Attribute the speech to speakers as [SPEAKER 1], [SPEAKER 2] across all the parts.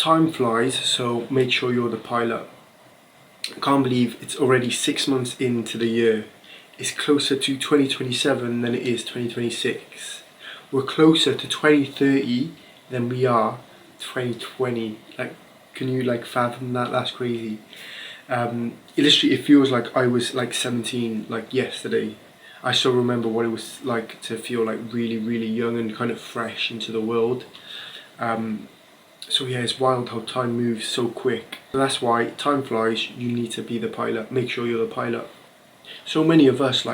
[SPEAKER 1] Time flies, so make sure you're the pilot. I can't believe it's already 6 months into the year. It's closer to 2027 than it is 2026. We're closer to 2030 than we are 2020. Like, can you like fathom that? That's crazy. Literally, it feels like I was like 17 like yesterday. I still remember what it was like to feel like really, really young and kind of fresh into the world. So yeah, it's wild how time moves so quick. That's why time flies. You need to be the pilot. Make sure you're the pilot. So many of us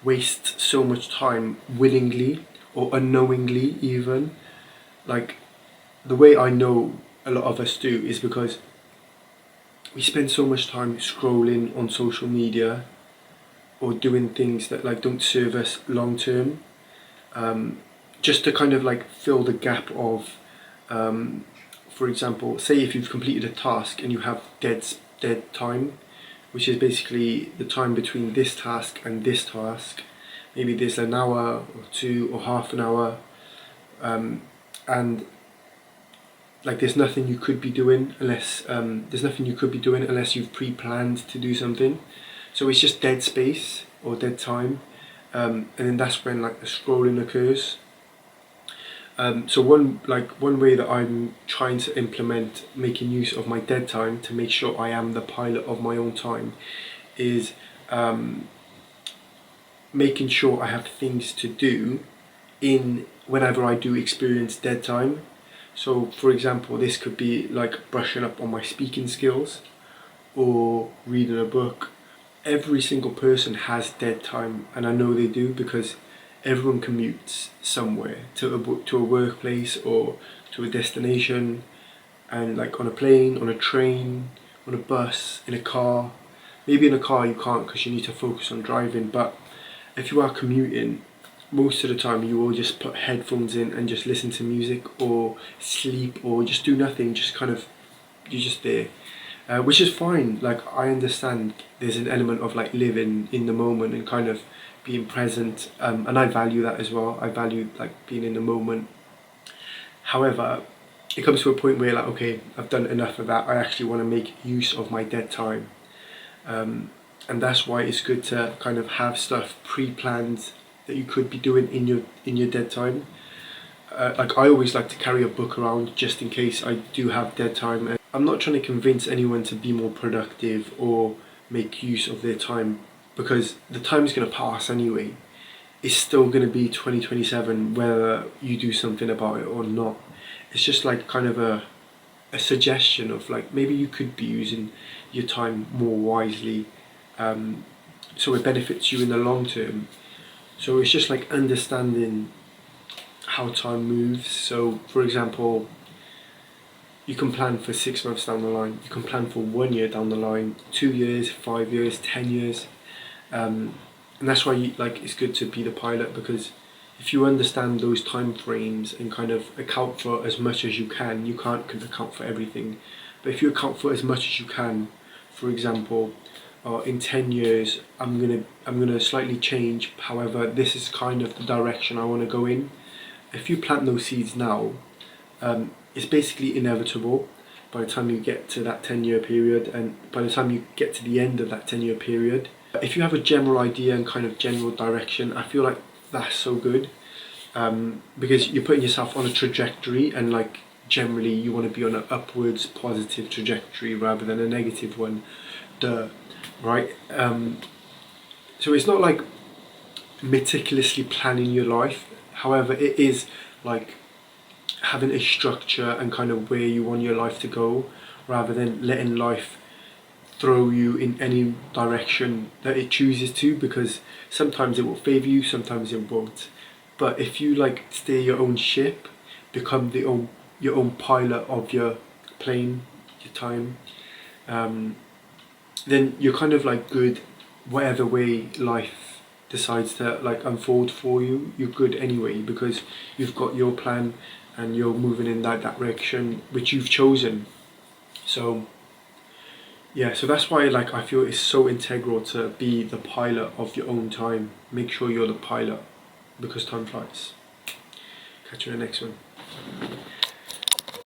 [SPEAKER 1] waste so much time willingly or unknowingly even. Like, the way I know a lot of us do is because we spend so much time scrolling on social media or doing things that like don't serve us long term, just to kind of like fill the gap of, for example, say if you've completed a task and you have dead time, which is basically the time between this task and this task. Maybe there's an hour or two or half an hour, and like there's nothing you could be doing unless you've pre-planned to do something. So it's just dead space or dead time, and then that's when like the scrolling occurs. So one way that I'm trying to implement making use of my dead time to make sure I am the pilot of my own time is making sure I have things to do in whenever I do experience dead time. So for example, this could be like brushing up on my speaking skills or reading a book. Every single person has dead time, and I know they do because everyone commutes somewhere to a workplace or to a destination, and like on a plane, on a train, on a bus, in a car. Maybe in a car you can't because you need to focus on driving, but if you are commuting, most of the time you will just put headphones in and just listen to music or sleep or just do nothing, just kind of, you're just there. Which is fine. Like, I understand there's an element of like living in the moment and kind of being present, and I value that as well. I value like being in the moment. However, it comes to a point where like, okay, I've done enough of that. I actually want to make use of my dead time, and that's why it's good to kind of have stuff pre-planned that you could be doing in your dead time. Like, I always like to carry a book around just in case I do have dead time. And I'm not trying to convince anyone to be more productive or make use of their time, because the time is going to pass anyway. It's still going to be 2027 whether you do something about it or not. It's just like kind of a suggestion of like maybe you could be using your time more wisely, so it benefits you in the long term. So it's just like understanding how time moves. So for example, you can plan for 6 months down the line, you can plan for 1 year down the line, 2 years, 5 years, 10 years, and that's why it's good to be the pilot, because if you understand those time frames and kind of account for as much as you can, you can't account for everything, but if you account for as much as you can, for example, in 10 years I'm gonna slightly change, however this is kind of the direction I want to go in. If you plant those seeds now, it's basically inevitable by the time you get to that 10-year period, and by the time you get to the end of that 10-year period. If you have a general idea and kind of general direction, I feel like that's so good, because you're putting yourself on a trajectory, and like generally you want to be on an upwards positive trajectory rather than a negative one. Right? So it's not like meticulously planning your life. However, it is like having a structure and kind of where you want your life to go, rather than letting life throw you in any direction that it chooses to, because sometimes it will favour you, sometimes it won't. But if you like steer your own ship, become your own pilot of your plane, your time, then you're kind of like good whatever way life decides to like unfold for you. You're good anyway, because you've got your plan and you're moving in that direction which you've chosen. So yeah, so that's why like I feel it's so integral to be the pilot of your own time. Make sure you're the pilot, because time flies. Catch you in the next one.